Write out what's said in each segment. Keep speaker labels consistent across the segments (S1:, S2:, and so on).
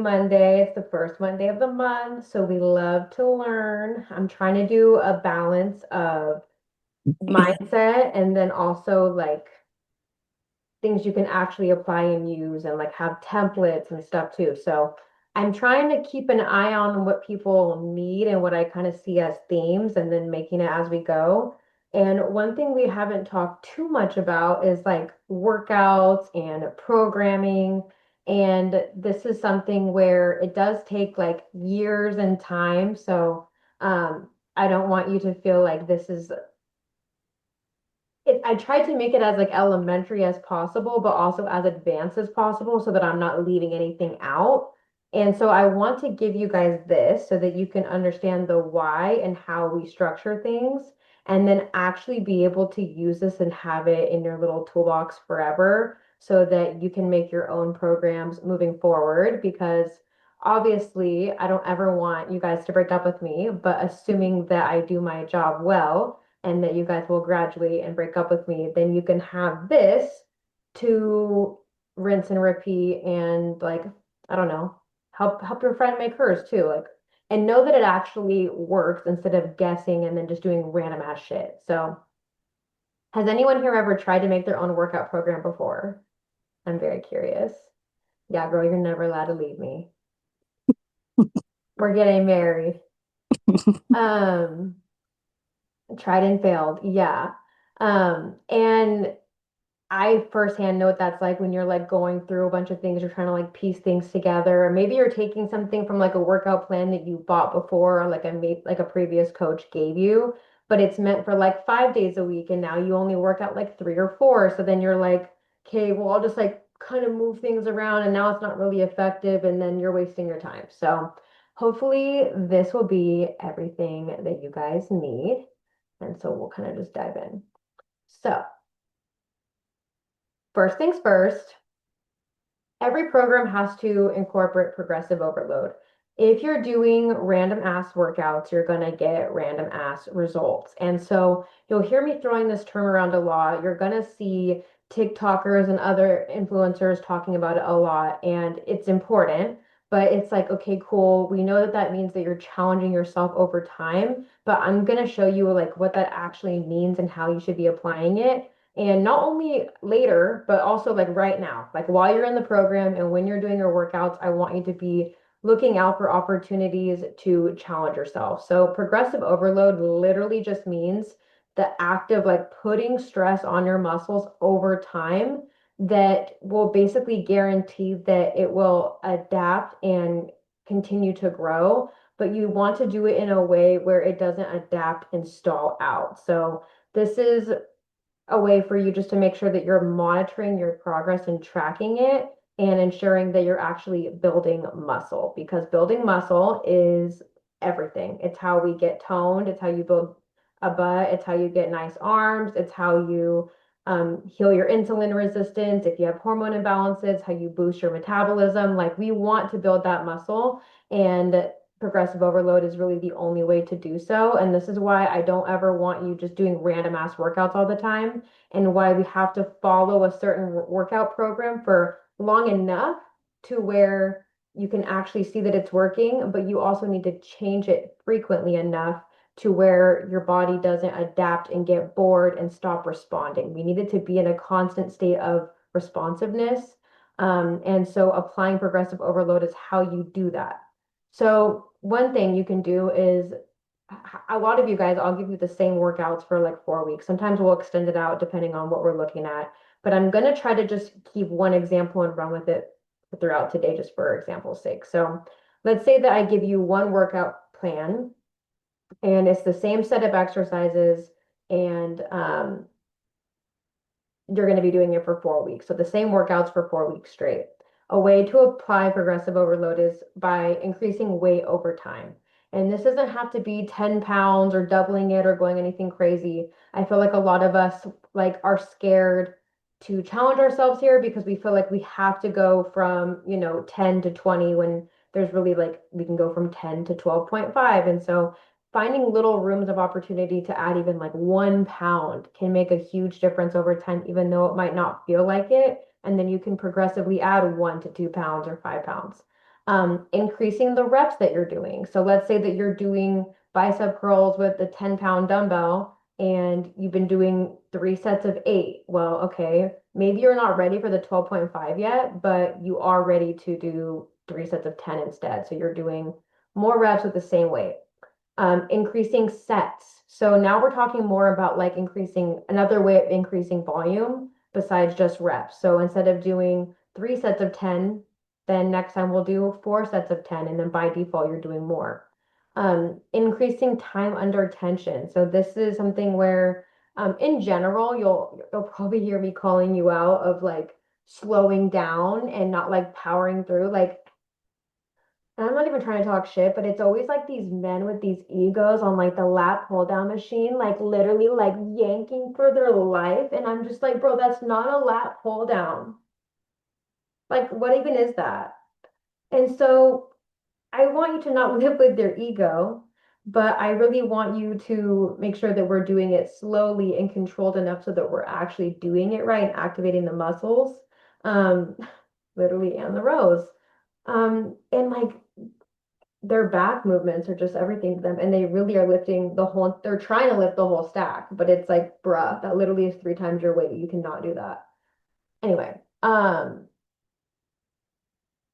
S1: Monday. It's the first Monday of the month, so we love to learn. I'm trying to do a balance of mindset and then also like things you can actually apply and use and like have templates and stuff too. So I'm trying to keep an eye on what people need and what I kind of see as themes and then making it as we go. And one thing we haven't talked too much about is like workouts and programming. And this is something where it does take like years and time. So I don't want you to feel like this is I tried to make it as like elementary as possible, but also as advanced as possible so that I'm not leaving anything out. And so I want to give you guys this so that you can understand the why and how we structure things, and then actually be able to use this and have it in your little toolbox forever so that you can make your own programs moving forward. Because obviously, I don't ever want you guys to break up with me, but assuming that I do my job well and that you guys will graduate and break up with me, then you can have this to rinse and repeat and like, I don't know, help your friend make hers too. Like, and know that it actually works instead of guessing and then just doing random ass shit. So, has anyone here ever tried to make their own workout program before? I'm very curious. Yeah, girl, you're never allowed to leave me. We're getting married. Um, Tried and failed. Yeah. And I firsthand know what that's like when you're like going through a bunch of things, you're trying to like piece things together, or maybe you're taking something from like a workout plan that you bought before, or like a previous coach gave you, but it's meant for like 5 days a week, and now you only work out like three or four. So then you're like, okay, well, I'll just like kind of move things around, and now it's not really effective, and then you're wasting your time. So hopefully this will be everything that you guys need. And so we'll kind of just dive in. So first things first, every program has to incorporate progressive overload. If you're doing random ass workouts, you're going to get random ass results. And so you'll hear me throwing this term around a lot. You're going to see TikTokers and other influencers talking about it a lot, and it's important. But it's like, okay, cool. We know that that means that you're challenging yourself over time, but I'm going to show you like what that actually means and how you should be applying it. And not only later, but also like right now, like while you're in the program and when you're doing your workouts, I want you to be looking out for opportunities to challenge yourself. So progressive overload literally just means the act of like putting stress on your muscles over time that will basically guarantee that it will adapt and continue to grow. But you want to do it in a way where it doesn't adapt and stall out. So this is a way for you just to make sure that you're monitoring your progress and tracking it and ensuring that you're actually building muscle, because building muscle is everything. It's how we get toned, it's how you build a butt, it's how you get nice arms, it's how you heal your insulin resistance. If you have hormone imbalances, how you boost your metabolism. Like we want to build that muscle, and progressive overload is really the only way to do so. And this is why I don't ever want you just doing random ass workouts all the time, and why we have to follow a certain workout program for long enough to where you can actually see that it's working, but you also need to change it frequently enough to where your body doesn't adapt and get bored and stop responding. We need it to be in a constant state of responsiveness. And so applying progressive overload is how you do that. So one thing you can do is a lot of you guys, I'll give you the same workouts for like 4 weeks. Sometimes we'll extend it out depending on what we're looking at. But I'm going to try to just keep one example and run with it throughout today, just for example's sake. So let's say that I give you one workout plan and it's the same set of exercises, and you're going to be doing it for 4 weeks. So the same workouts for 4 weeks straight. A way to apply progressive overload is by increasing weight over time. And this doesn't have to be 10 pounds or doubling it or going anything crazy. I feel like a lot of us like are scared to challenge ourselves here because we feel like we have to go from, 10 to 20 when there's really like we can go from 10 to 12.5. And so finding little rooms of opportunity to add even like 1 pound can make a huge difference over time, even though it might not feel like it. And then you can progressively add 1 to 2 pounds or 5 pounds. Increasing the reps that you're doing. So let's say that you're doing bicep curls with the 10-pound dumbbell and you've been doing 3 sets of 8. Well, okay, maybe you're not ready for the 12.5 yet, but you are ready to do 3 sets of 10 instead. So you're doing more reps with the same weight. Increasing sets. So now we're talking more about like increasing another way of increasing volume besides just reps. So instead of doing 3 sets of 10, then next time we'll do 4 sets of 10, and then by default you're doing more. Increasing time under tension. So this is something where in general you'll probably hear me calling you out of like slowing down and not like powering through. Like and I'm not even trying to talk shit, but it's always like these men with these egos on like the lat pull down machine, like literally like yanking for their life. And I'm just like, bro, that's not a lat pull down. Like, what even is that? And so I want you to not live with their ego, but I really want you to make sure that we're doing it slowly and controlled enough so that we're actually doing it right and activating the muscles, um, literally and the rows. And like their back movements are just everything to them, and they really are lifting the whole, they're trying to lift the whole stack, but it's like, bruh, that literally is 3 times your weight. You cannot do that. Anyway,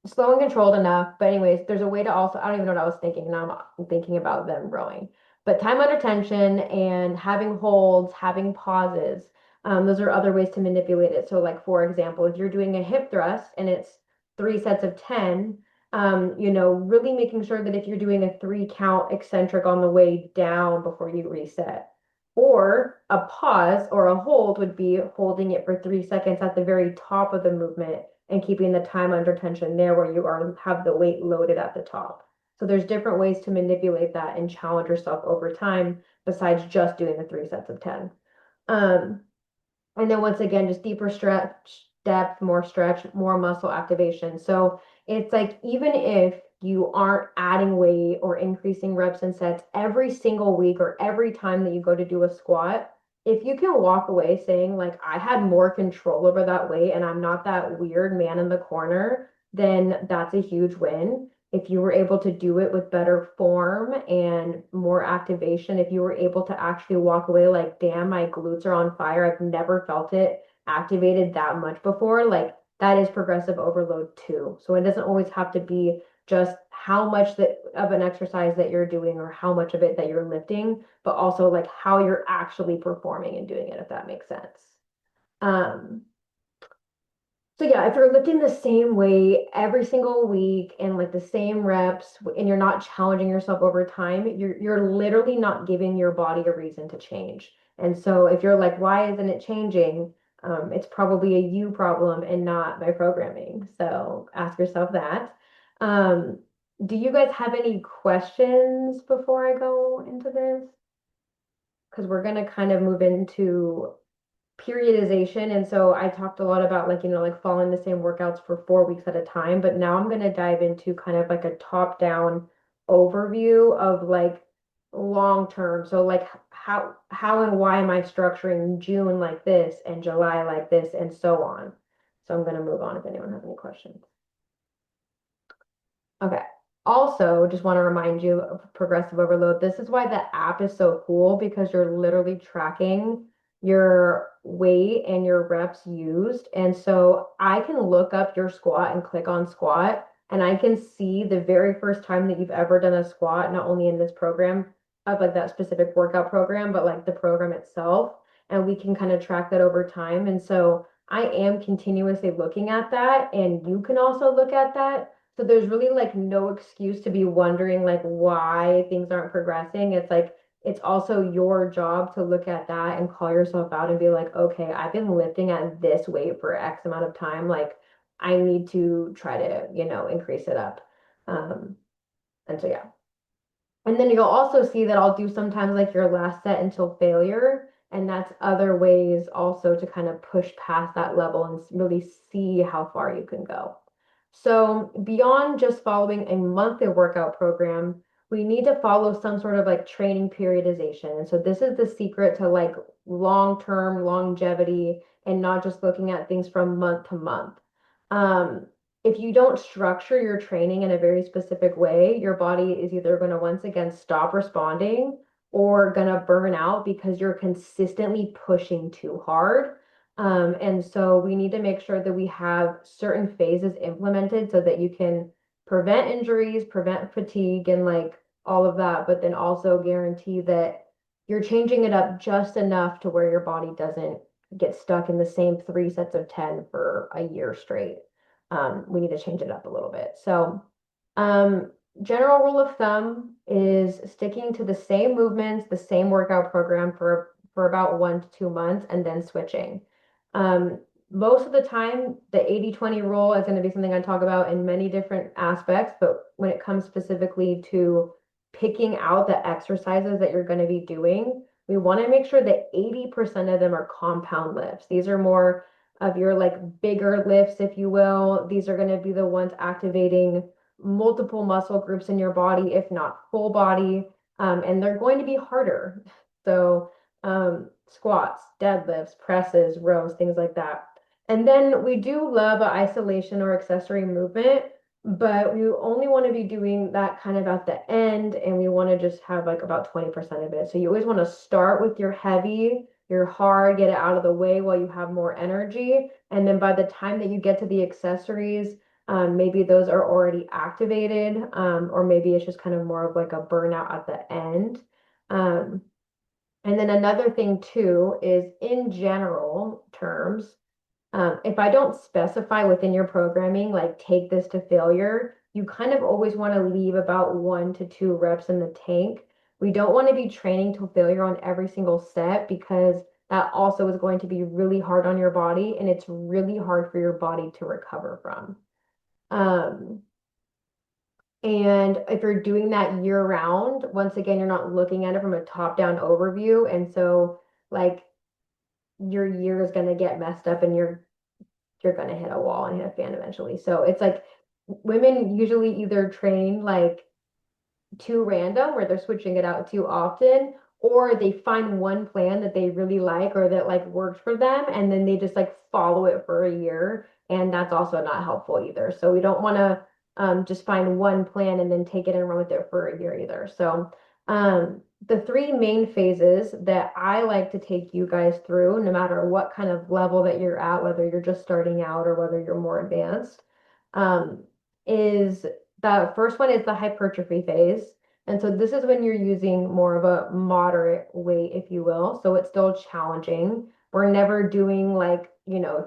S1: slow and controlled enough. But anyways, there's a way to also, I don't even know what I was thinking. Now I'm thinking about them rowing. But time under tension and having holds, having pauses, those are other ways to manipulate it. So like for example, if you're doing a hip thrust and it's 3 sets of 10, really making sure that if you're doing a 3 count eccentric on the way down before you reset. Or a pause or a hold would be holding it for 3 seconds at the very top of the movement and keeping the time under tension there where you are have the weight loaded at the top. So there's different ways to manipulate that and challenge yourself over time besides just doing the 3 sets of 10. Um, and then once again, just deeper stretch, more muscle activation. So it's like even if you aren't adding weight or increasing reps and sets every single week or every time that you go to do a squat, if you can walk away saying like I had more control over that weight and I'm not that weird man in the corner, then that's a huge win. If you were able to do it with better form and more activation, if you were able to actually walk away like, damn, my glutes are on fire. I've never felt it activated that much before. Like that is progressive overload too. So it doesn't always have to be just how much that of an exercise that you're doing or how much of it that you're lifting, but also like how you're actually performing and doing it, if that makes sense. Um, so yeah, if you're lifting the same weight every single week and like the same reps and you're not challenging yourself over time, you're literally not giving your body a reason to change. And so if you're like, why isn't it changing? It's probably a you problem and not my programming. So ask yourself that. Um, do you guys have any questions before I go into this? Because we're gonna kind of move into periodization. And so I talked a lot about like, like following the same workouts for 4 weeks at a time. But now I'm going to dive into kind of like a top-down overview of like long term. So like how and why am I structuring June like this and July like this and so on. So I'm going to move on if anyone has any questions. Okay. Also, just want to remind you of progressive overload. This is why the app is so cool because you're literally tracking your weight and your reps used. And so I can look up your squat and click on squat, and I can see the very first time that you've ever done a squat, not only in this program of like that specific workout program, but like the program itself. And we can kind of track that over time. And so I am continuously looking at that, and you can also look at that. So there's really like no excuse to be wondering like why things aren't progressing. It's like it's also your job to look at that and call yourself out and be like, okay, I've been lifting at this weight for X amount of time. Like I need to try to, increase it up. Um, and so yeah. And then you'll also see that I'll do sometimes like your last set until failure. And that's other ways also to kind of push past that level and really see how far you can go. So beyond just following a monthly workout program, we need to follow some sort of like training periodization. And so this is the secret to like long-term longevity and not just looking at things from month to month. Um, if you don't structure your training in a very specific way, your body is either going to once again stop responding or going to burn out because you're consistently pushing too hard. And so we need to make sure that we have certain phases implemented so that you can prevent injuries, prevent fatigue, and like all of that, but then also guarantee that you're changing it up just enough to where your body doesn't get stuck in the same 3 sets of 10 for a year straight. We need to change it up a little bit. So, general rule of thumb is sticking to the same movements, the same workout program for about 1 to 2 months, and then switching. Um, Most of the time, the 80-20 rule is going to be something I talk about in many different aspects, but when it comes specifically to picking out the exercises that you're going to be doing, we want to make sure that 80% of them are compound lifts. These are more of your like bigger lifts, if you will. These are going to be the ones activating multiple muscle groups in your body, if not full body, and they're going to be harder. So, squats, deadlifts, presses, rows, things like that. And then we do love an isolation or accessory movement, but we only want to be doing that kind of at the end, and we want to just have like about 20% of it. So you always want to start with your heavy, your hard, get it out of the way while you have more energy. And then by the time that you get to the accessories, maybe those are already activated, or maybe it's just kind of more of like a burnout at the end. Um, and then another thing too is in general terms, if I don't specify within your programming, like take this to failure, you kind of always want to leave about 1 to 2 reps in the tank. We don't want to be training to failure on every single set because that also is going to be really hard on your body and it's really hard for your body to recover from. Um, and if you're doing that year round, once again, you're not looking at it from a top-down overview. And so like your year is going to get messed up and you're going to hit a wall and hit a fan eventually. So it's like women usually either train like too random where they're switching it out too often, or they find one plan that they really like or that like works for them and then they just like follow it for a year. And that's also not helpful either. So we don't want to just find one plan and then take it and run with it for a year either. So the three main phases that I like to take you guys through, no matter what kind of level that you're at, whether you're just starting out or whether you're more advanced, um, is the first one is the hypertrophy phase. And so this is when you're using more of a moderate weight, if you will. So it's still challenging. We're never doing like,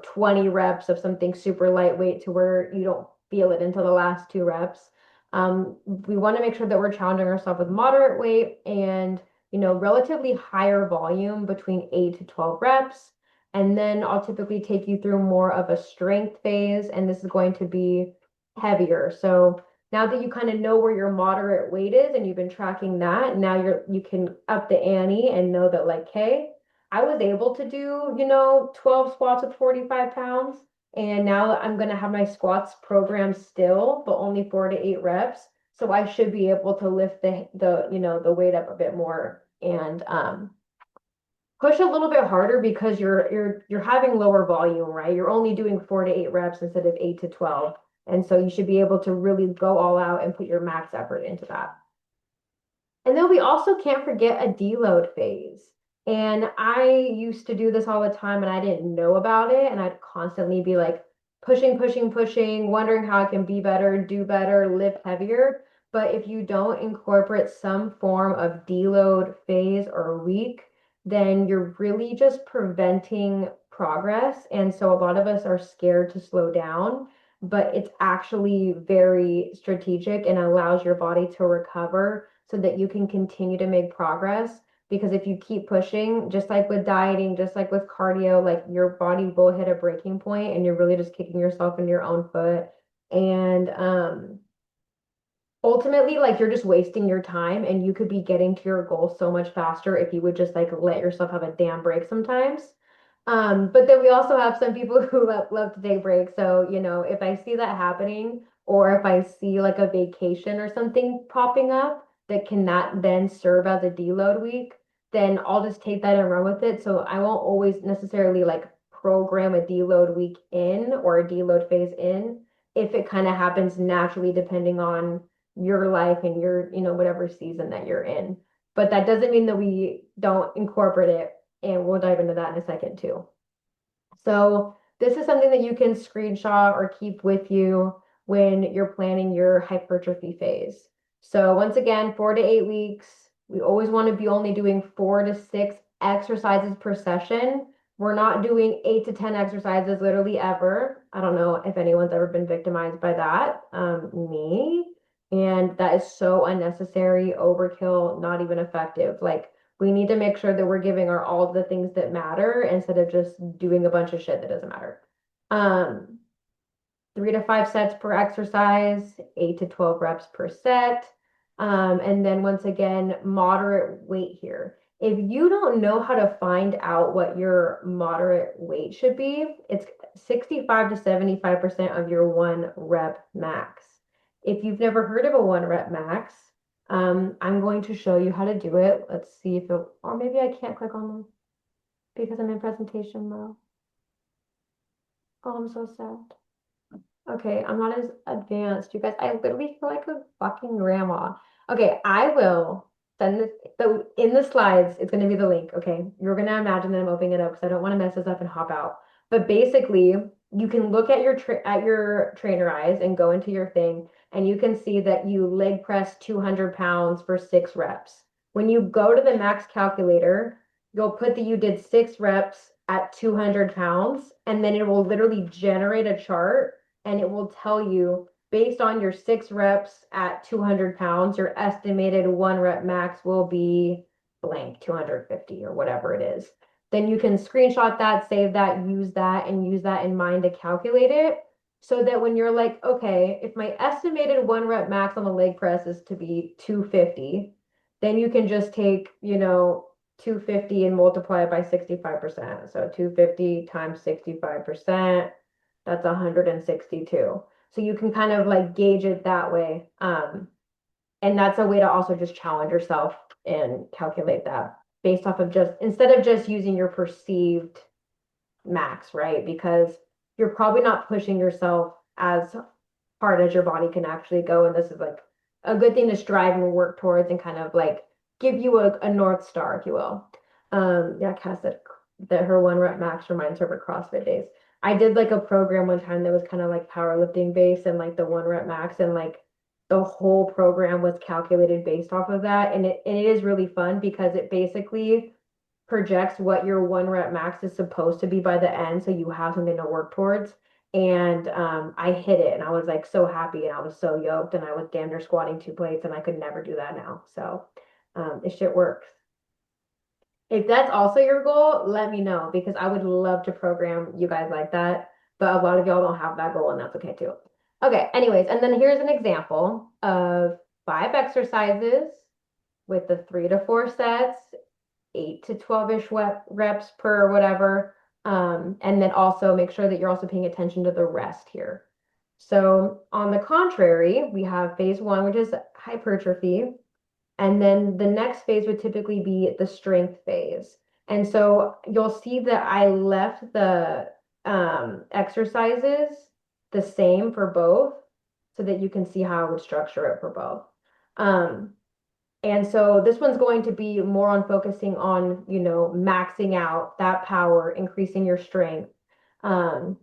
S1: 20 reps of something super lightweight to where you don't feel it until the last 2 reps. We want to make sure that we're challenging ourselves with moderate weight and, relatively higher volume between 8 to 12 reps. And then I'll typically take you through more of a strength phase, and this is going to be heavier. So now that you kind of know where your moderate weight is and you've been tracking that, now you can up the ante and know that like, hey, I was able to do, 12 squats with 45 pounds. And now I'm going to have my squats program still, but only 4 to 8 reps. So I should be able to lift the weight up a bit more and push a little bit harder because you're having lower volume, right? You're only doing 4 to 8 reps instead of 8 to 12. And so you should be able to really go all out and put your max effort into that. And then we also can't forget a deload phase. And I used to do this all the time and I didn't know about it. And I'd constantly be like pushing, pushing, pushing, wondering how I can be better, do better, lift heavier. But if you don't incorporate some form of deload phase or week, then you're really just preventing progress. And so a lot of us are scared to slow down, but it's actually very strategic and allows your body to recover so that you can continue to make progress. Because if you keep pushing, just like with dieting, just like with cardio, like your body will hit a breaking point and you're really just kicking yourself in your own foot. And ultimately, like you're just wasting your time and you could be getting to your goal so much faster if you would just like let yourself have a damn break sometimes. But then we also have some people who love to take breaks. So, if I see that happening, or if I see like a vacation or something popping up that cannot then serve as a deload week, then I'll just take that and run with it. So I won't always necessarily like program a deload week in or a deload phase in. if it kind of happens naturally depending on your life and your, whatever season that you're in. But that doesn't mean that we don't incorporate it, and we'll dive into that in a second too. So this is something that you can screenshot or keep with you when you're planning your hypertrophy phase. So once again, 4 to 8 weeks. We always want to be only doing 4 to 6 exercises per session. We're not doing 8 to 10 exercises literally ever. I don't know if anyone's ever been victimized by that. Me. And that is so unnecessary, overkill, not even effective. Like, we need to make sure that we're giving our all the things that matter instead of just doing a bunch of shit that doesn't matter. Um, 3 to 5 sets per exercise, 8 to 12 reps per set. And then once again, moderate weight here. If you don't know how to find out what your moderate weight should be, it's 65 to 75% of your 1 rep max. If you've never heard of a 1 rep max, I'm going to show you how to do it. Let's see if it, or maybe I can't click on them because I'm in presentation mode. Oh, I'm so sad. Okay, I'm not as advanced. You guys, I literally feel like a fucking grandma. Okay, I will send this. So in the slides, it's going to be the link. Okay, you're going to imagine that I'm opening it up because I don't want to mess this up and hop out. But basically, you can look at your trainer eyes and go into your thing, and you can see that you leg press 200 pounds for 6 reps. When you go to the max calculator, you'll put that you did 6 reps at 200 pounds, and then it will literally generate a chart and it will tell you based on your 6 reps at 200 pounds, your estimated 1 rep max will be blank, 250 or whatever it is. Then you can screenshot that, save that, use that, and use that in mind to calculate it. So that when you're like, okay, if my estimated 1 rep max on the leg press is to be 250, then you can just take, 250 and multiply it by 65%. So 250 times 65%, that's 162. So you can kind of like gauge it that way. And that's a way to also just challenge yourself and calculate that based off of just, instead of just using your perceived max, right? Because you're probably not pushing yourself as hard as your body can actually go. And this is like a good thing to strive and work towards and kind of like give you a North Star, if you will. Yeah, Cass said that her 1 rep max reminds her of her CrossFit days. I did like a program one time that was kind of like powerlifting based and like the 1 rep max, and like the whole program was calculated based off of that. And it is really fun because it basically projects what your 1 rep max is supposed to be by the end, so you have something to work towards. And I hit it and I was like so happy and I was so yoked and I was damn near squatting 2 plates and I could never do that now. So this shit works. If that's also your goal, let me know because I would love to program you guys like that. But a lot of y'all don't have that goal, and that's okay too. Okay, anyways, and then here's an example of 5 exercises with the 3 to 4 sets, 8 to 12-ish reps per whatever. And then also make sure that you're also paying attention to the rest here. So on the contrary, we have phase 1, which is hypertrophy. And then the next phase would typically be the strength phase. And so you'll see that I left the exercises the same for both so that you can see how I would structure it for both. And so this one's going to be more on focusing on, maxing out that power, increasing your strength. And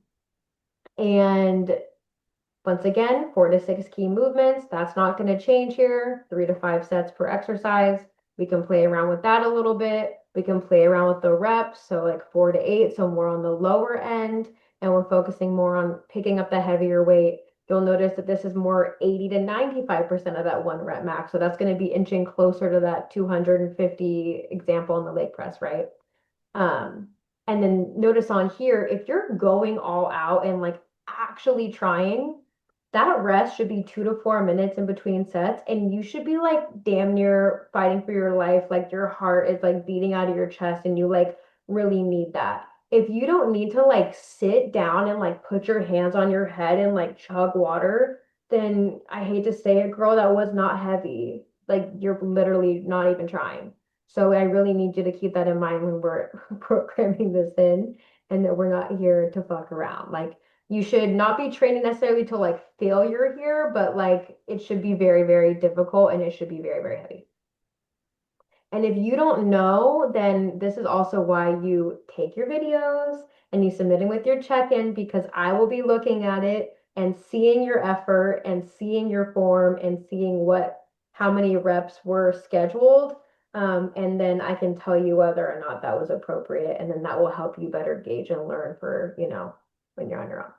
S1: once again, 4 to 6 key movements. That's not going to change here. 3 to 5 sets per exercise. We can play around with that a little bit. We can play around with the reps. So like 4 to 8, so more on the lower end. And we're focusing more on picking up the heavier weight. You'll notice that this is more 80 to 95% of that 1 rep max. So that's going to be inching closer to that 250 example in the leg press, right? And then notice on here, if you're going all out and like actually trying, that rest should be 2 to 4 minutes in between sets, and you should be like damn near fighting for your life, like your heart is like beating out of your chest, and you like really need that. If you don't need to like sit down and like put your hands on your head and like chug water, then I hate to say it, girl, that was not heavy. Like you're literally not even trying. So I really need you to keep that in mind when we're programming this in, and that we're not here to fuck around. Like You should not be training necessarily to like failure here, but like it should be very, very difficult and it should be very, very heavy. And if you don't know, then this is also why you take your videos and you submit them with your check-in because I will be looking at it and seeing your effort and seeing your form and seeing how many reps were scheduled. And then I can tell you whether or not that was appropriate. And then that will help you better gauge and learn for, when you're on your own.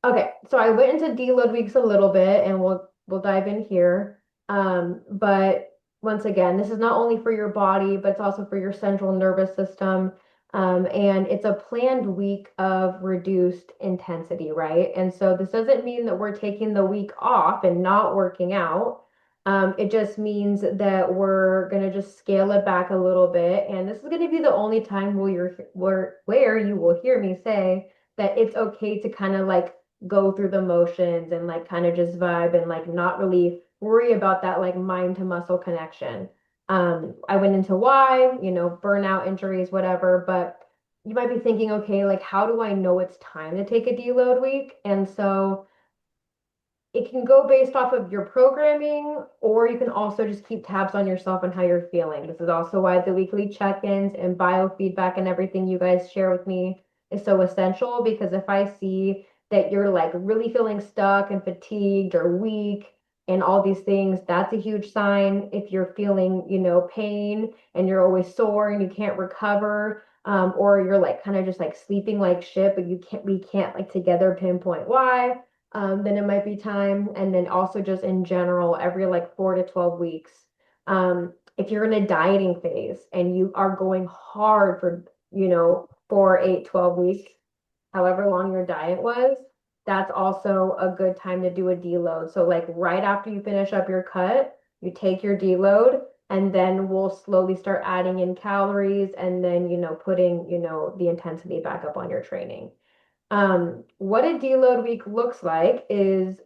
S1: Okay, so I went into deload weeks a little bit and we'll dive in here. But once again, this is not only for your body, but it's also for your central nervous system. And it's a planned week of reduced intensity, right? And so this doesn't mean that we're taking the week off and not working out. It just means that we're gonna just scale it back a little bit. And this is gonna be the only time where you will hear me say that it's okay to kind of like go through the motions and like kind of just vibe and like not really worry about that like mind to muscle connection. I went into why, burnout, injuries, whatever, but you might be thinking, okay, like how do I know it's time to take a deload week? And so it can go based off of your programming, or you can also just keep tabs on yourself and how you're feeling. This is also why the weekly check-ins and biofeedback and everything you guys share with me is so essential because if I see that you're like really feeling stuck and fatigued or weak and all these things, that's a huge sign. If you're feeling, pain and you're always sore and you can't recover, or you're like kind of just like sleeping like shit, but we can't like together pinpoint why then it might be time. And then also just in general, every like 4 to 12 weeks. If you're in a dieting phase and you are going hard for, 4, 8, 12 weeks, however long your diet was, that's also a good time to do a deload. So like right after you finish up your cut, you take your deload and then we'll slowly start adding in calories and then, putting, the intensity back up on your training. What a deload week looks like is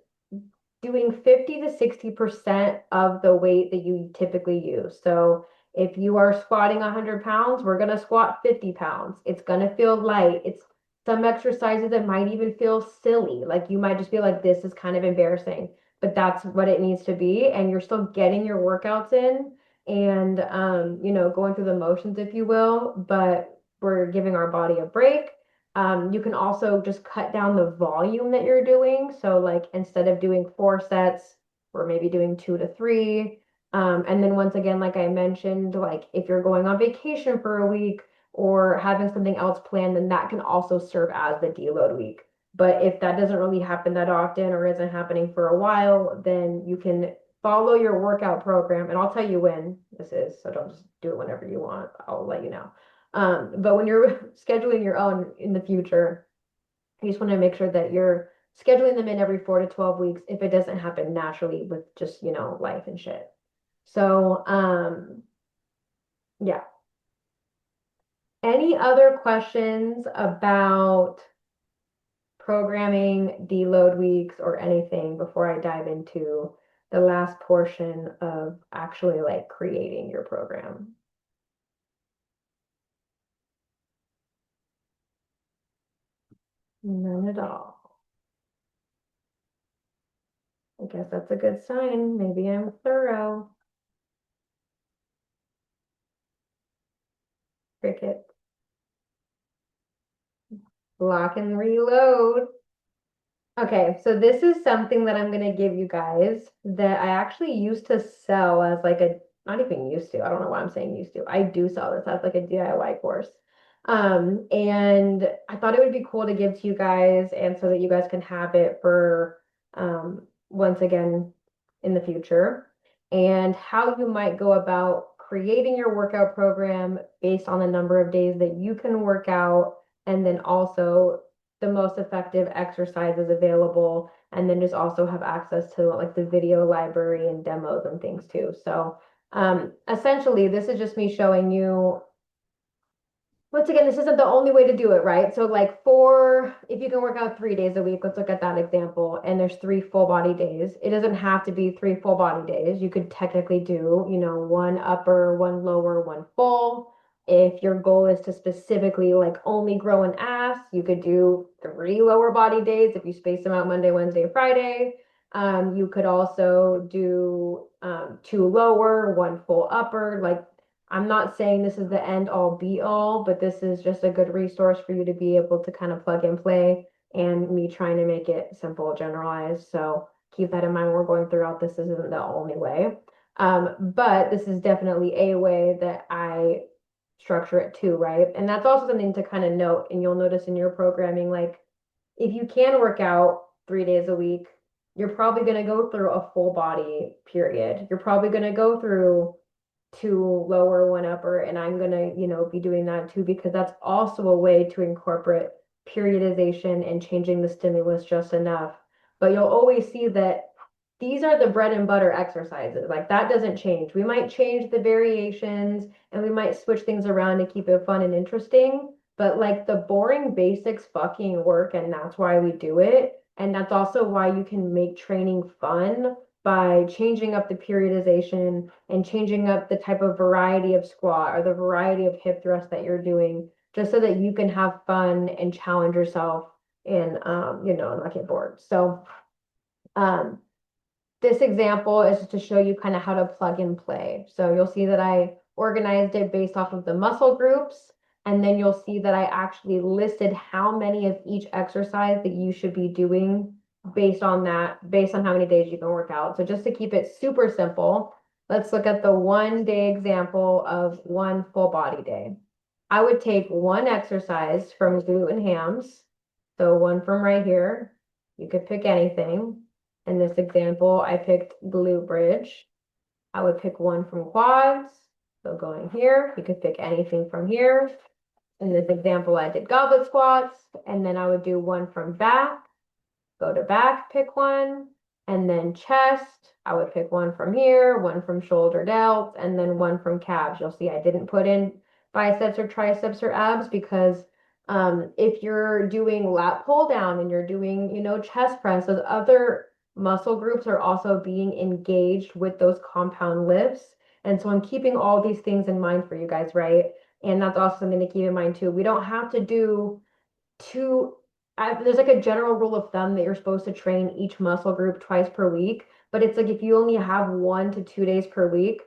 S1: doing 50 to 60% of the weight that you typically use. So if you are squatting 100 pounds, we're going to squat 50 pounds. It's going to feel light. It's some exercises that might even feel silly. Like you might just be like, this is kind of embarrassing, but that's what it needs to be. And you're still getting your workouts in and, going through the motions, if you will, but we're giving our body a break. You can also just cut down the volume that you're doing. So like instead of doing 4 sets, we're maybe doing 2 to 3. And then once again, like I mentioned, like if you're going on vacation for a week or having something else planned, then that can also serve as the deload week. But if that doesn't really happen that often or isn't happening for a while, then you can follow your workout program. And I'll tell you when this is, so don't just do it whenever you want. I'll let you know. But when you're scheduling your own in the future, you just want to make sure that you're scheduling them in every 4 to 12 weeks if it doesn't happen naturally with just, life and shit. So, yeah. Any other questions about programming, deload weeks, or anything before I dive into the last portion of actually like creating your program? None at all. I guess that's a good sign. Maybe I'm thorough. Cricket. Lock and reload. Okay, so this is something that I'm gonna give you guys that I actually used to sell as like not even used to, I don't know why I'm saying used to. I do sell this as like a DIY course. And I thought it would be cool to give to you guys and so that you guys can have it for once again in the future and how you might go about creating your workout program based on the number of days that you can work out and then also the most effective exercises available and then just also have access to like the video library and demos and things too. So essentially this is just me showing you once again, this isn't the only way to do it, right? So like if you can work out 3 days a week, let's look at that example. And there's 3 full body days. It doesn't have to be 3 full body days. You could technically do, one upper, one lower, one full. If your goal is to specifically like only grow an ass, you could do 3 lower body days if you space them out Monday, Wednesday, Friday. You could also do 2 lower, 1 full upper. Like, I'm not saying this is the end all be all, but this is just a good resource for you to be able to kind of plug and play, and me trying to make it simple, generalized. So keep that in mind when we're going throughout this. This isn't the only way. But this is definitely a way that I structure it too, right? And that's also something to kind of note. And you'll notice in your programming, like if you can work out 3 days a week, you're probably going to go through a full body period. You're probably going to go through 2 lower, 1 upper, and I'm going to, be doing that too, because that's also a way to incorporate periodization and changing the stimulus just enough. But you'll always see that these are the bread and butter exercises. Like that doesn't change. We might change the variations and we might switch things around to keep it fun and interesting, but like the boring basics fucking work, and that's why we do it. And that's also why you can make training fun by changing up the periodization and changing up the type of variety of squat or the variety of hip thrust that you're doing, just so that you can have fun and challenge yourself and not get bored. So um this example is to show you kind of how to plug and play. So you'll see that I organized it based off of the muscle groups, and then you'll see that I actually listed how many of each exercise that you should be doing based on that, based on how many days you can work out. So just to keep it super simple, let's look at the 1 day example of one full body day. I would take one exercise from glute and hams. So one from right here. You could pick anything. In this example, I picked glute bridge. I would pick one from quads. So going here, you could pick anything from here. In this example, I did goblet squats, and then I would do one from back, go to back, pick one, and then chest. I would pick one from here, one from shoulder delts, and then one from calves. You'll see I didn't put in biceps or triceps or abs because if you're doing lat pull down and you're doing, chest press, those other muscle groups are also being engaged with those compound lifts. And so I'm keeping all these things in mind for you guys, right? And that's also something to keep in mind too. We don't have to do two, there's like a general rule of thumb that you're supposed to train each muscle group twice per week. But it's like if you only have 1 to 2 days per week,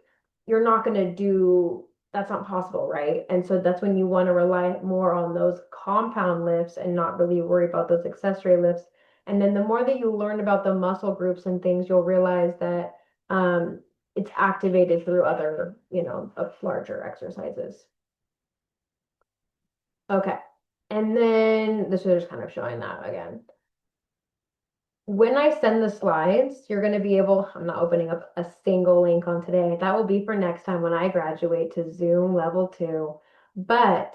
S1: you're not going to do, that's not possible, right? And so that's when you want to rely more on those compound lifts and not really worry about those accessory lifts. And then the more that you learn about the muscle groups and things, you'll realize that it's activated through other, larger exercises. Okay. And then this is just kind of showing that again. When I send the slides, you're going to be able, I'm not opening up a single link on today. That will be for next time when I graduate to Zoom level 2. But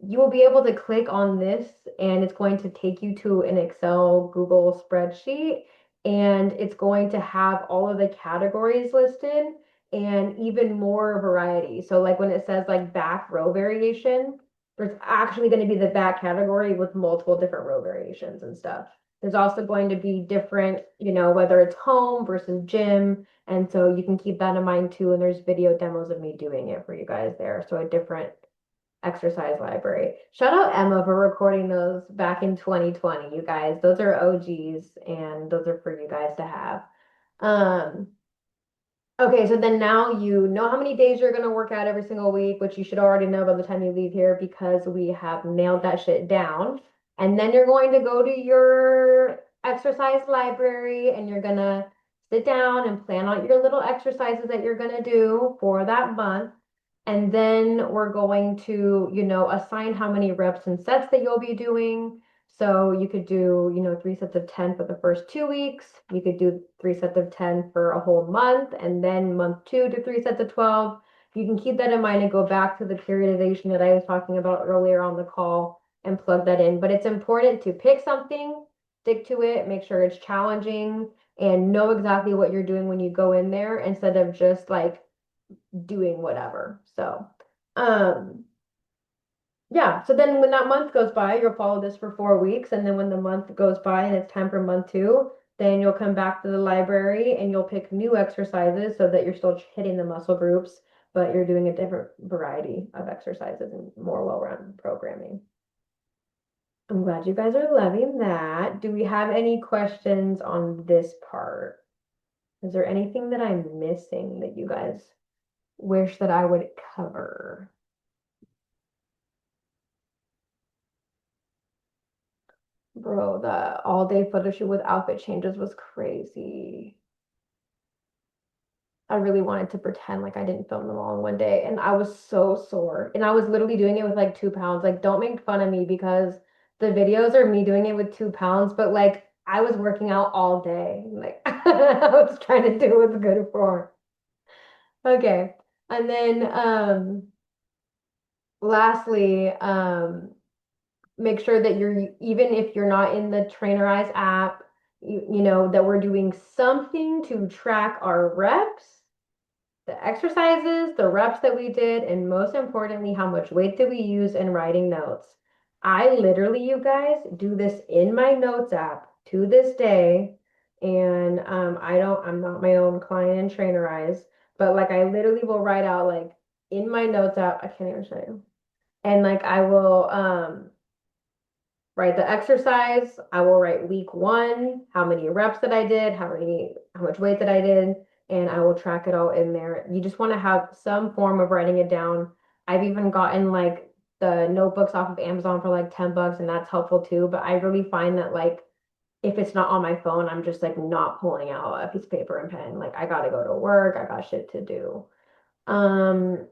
S1: you will be able to click on this and it's going to take you to an Excel Google spreadsheet, and it's going to have all of the categories listed and even more variety. So like when it says like back row variation, there's actually going to be the back category with multiple different row variations and stuff. There's also going to be different, whether it's home versus gym. And so you can keep that in mind too. And there's video demos of me doing it for you guys there. So a different exercise library. Shout out Emma for recording those back in 2020, you guys. Those are OGs and those are for you guys to have. Um, Okay, so then now you know how many days you're going to work out every single week, which you should already know by the time you leave here because we have nailed that shit down. And then you're going to go to your exercise library and you're going to sit down and plan out your little exercises that you're going to do for that month. And then we're going to, assign how many reps and sets that you'll be doing. So you could do, 3 sets of 10 for the first 2 weeks. You could do 3 sets of 10 for a whole month, and then month 2 to 3 sets of 12. You can keep that in mind and go back to the periodization that I was talking about earlier on the call and plug that in. But it's important to pick something, stick to it, make sure it's challenging, and know exactly what you're doing when you go in there instead of just like doing whatever. So, yeah, so then when that month goes by, you'll follow this for 4 weeks. And then when the month goes by and it's time for month 2, then you'll come back to the library and you'll pick new exercises so that you're still hitting the muscle groups. but you're doing a different variety of exercises and more well-rounded programming. I'm glad you guys are loving that. Do we have any questions on this part? Is there anything that I'm missing that you guys wish that I would cover? Bro, the all-day photo shoot with outfit changes was crazy. I really wanted to pretend like I didn't film them all in one day, and I was so sore. And I was literally doing it with like 2 pounds. Like, don't make fun of me because the videos are me doing it with 2 pounds, but like I was working out all day. Like I was trying to do what's good for. Okay. And then lastly, make sure that you're, even if you're not in the Trainerize app, you know that we're doing something to track our reps, the exercises, the reps that we did, and most importantly, how much weight did we use in writing notes. I literally, you guys, do this in my notes app to this day. And I'm not my own client in Trainerize, but like I literally will write out like in my notes app, I can't even show you. And like I will write the exercise. I will write week one, how many reps that I did, how much weight that I did, and I will track it all in there. You just want to have some form of writing it down. I've even gotten like the notebooks off of Amazon for like 10 bucks, and that's helpful too. But I really find that like if it's not on my phone, I'm just like not pulling out a piece of paper and pen. Like I gotta go to work, I got shit to do. Um,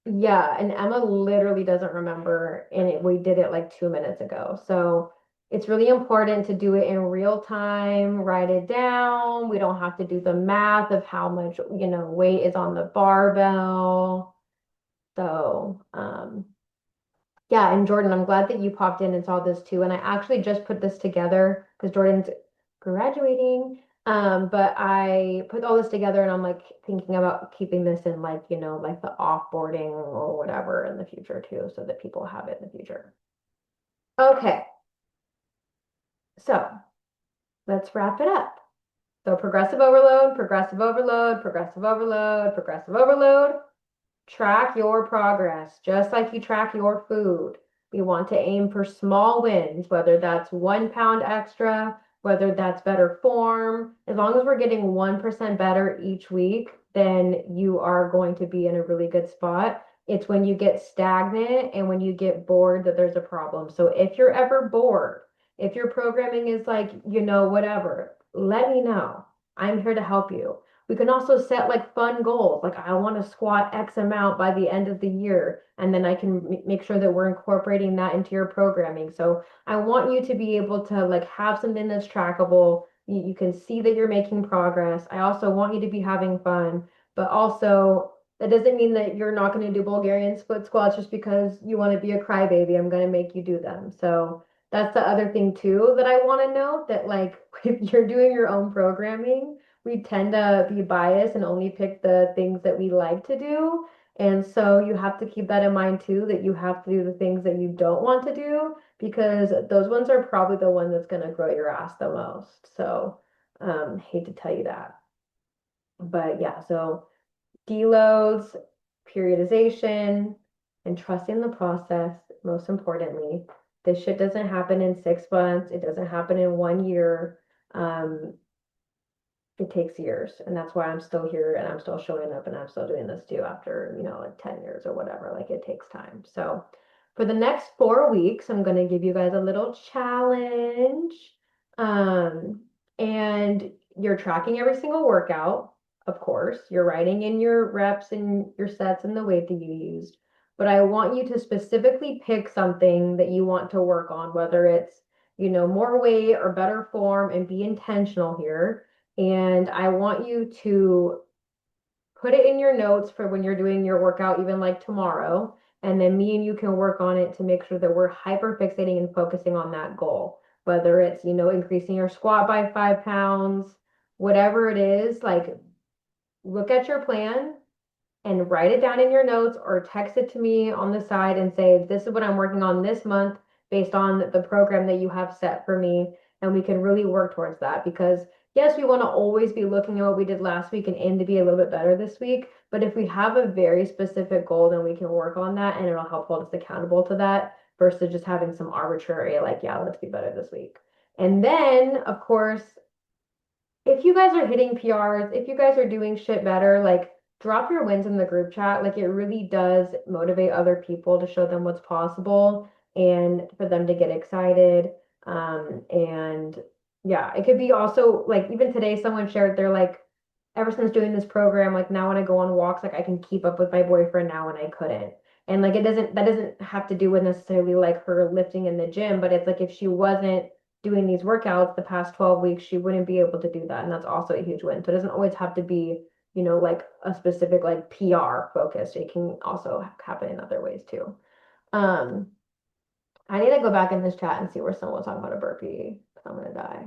S1: yeah, and Emma literally doesn't remember, and we did it like 2 minutes ago. So it's really important to do it in real time, write it down. We don't have to do the math of how much, weight is on the barbell. So, yeah, and Jordan, I'm glad that you popped in and saw this too. And I actually just put this together because Jordan's graduating. But I put all this together and I'm like thinking about keeping this in like, like the offboarding or whatever in the future too, so that people have it in the future. Okay, so let's wrap it up. So progressive overload, progressive overload, progressive overload, progressive overload. Track your progress, just like you track your food. We want to aim for small wins, whether that's 1 pound extra, whether that's better form. As long as we're getting 1% better each week, then you are going to be in a really good spot. It's when you get stagnant and when you get bored that there's a problem. So if you're ever bored, if your programming is like, whatever, let me know. I'm here to help you. We can also set like fun goals. Like I want to squat X amount by the end of the year, and then I can make sure that we're incorporating that into your programming. So I want you to be able to like have something that's trackable. You can see that you're making progress. I also want you to be having fun, but also that doesn't mean that you're not going to do Bulgarian split squats just because you want to be a crybaby. I'm going to make you do them. So that's the other thing too that I want to note, that like if you're doing your own programming, we tend to be biased and only pick the things that we like to do. And so you have to keep that in mind too, that you have to do the things that you don't want to do, because those ones are probably the one that's going to grow your ass the most. So, hate to tell you that. But yeah, so deloads, periodization, and trusting the process, most importantly. This shit doesn't happen in 6 months. It doesn't happen in 1 year. Um, it takes years, and that's why I'm still here and I'm still showing up and I'm still doing this too after, like 10 years or whatever. Like it takes time. So for the next 4 weeks, I'm going to give you guys a little challenge. Um, and you're tracking every single workout. Of course, you're writing in your reps and your sets and the weight that you used. But I want you to specifically pick something that you want to work on, whether it's, more weight or better form, and be intentional here. And I want you to put it in your notes for when you're doing your workout, even like tomorrow. And then me and you can work on it to make sure that we're hyper fixating and focusing on that goal. Whether it's, increasing your squat by 5 pounds, whatever it is, like look at your plan and write it down in your notes or text it to me on the side and say, this is what I'm working on this month based on the program that you have set for me. And we can really work towards that, because yes, we want to always be looking at what we did last week and aim to be a little bit better this week. But if we have a very specific goal, then we can work on that and it'll help hold us accountable to that versus just having some arbitrary, like, yeah, let's be better this week. And then, of course, if you guys are hitting PRs, if you guys are doing shit better, like drop your wins in the group chat. Like it really does motivate other people to show them what's possible and for them to get excited. And yeah, it could be also like even today someone shared they're like, ever since doing this program, like now when I go on walks, like I can keep up with my boyfriend now and I couldn't. And like it doesn't that doesn't have to do with necessarily like her lifting in the gym, but it's like if she wasn't doing these workouts the past 12 weeks, she wouldn't be able to do that. And that's also a huge win. So it doesn't always have to be, like a specific like PR focus. It can also happen in other ways too. Um, I need to go back in this chat and see where someone was talking about a burpee. I'm gonna die.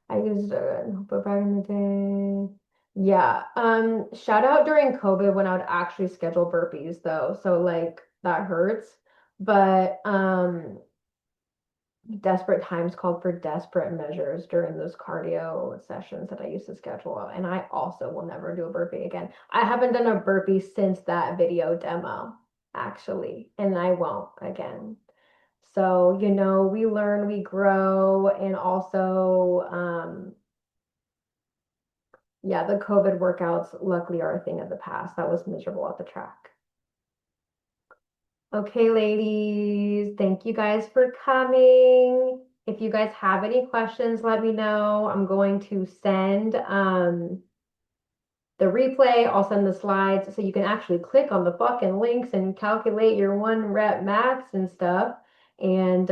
S1: I used it, but back in the day. Yeah. Shout out during COVID when I would actually schedule burpees though. So like that hurts. But desperate times called for desperate measures during those cardio sessions that I used to schedule. And I also will never do a burpee again. I haven't done a burpee since that video demo, actually, and I won't again. So, we learn, we grow, and also, yeah, the COVID workouts luckily are a thing of the past. That was miserable at the track. Okay, ladies, thank you guys for coming. If you guys have any questions, let me know. I'm going to send the replay. I'll send the slides so you can actually click on the fucking links and calculate your 1 rep max and stuff and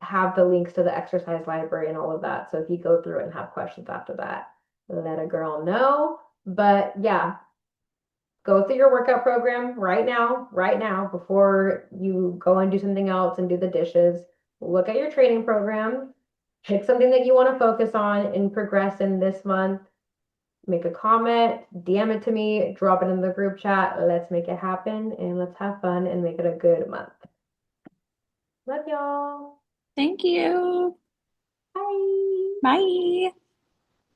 S1: have the links to the exercise library and all of that. So if you go through it and have questions after that, let a girl know. But yeah, go through your workout program right now, before you go and do something else and do the dishes. Look at your training program, pick something that you want to focus on and progress in this month. Make a comment, DM it to me, drop it in the group chat. Let's make it happen and let's have fun and make it a good month. Love y'all.
S2: Thank you.
S1: Bye.
S2: Bye.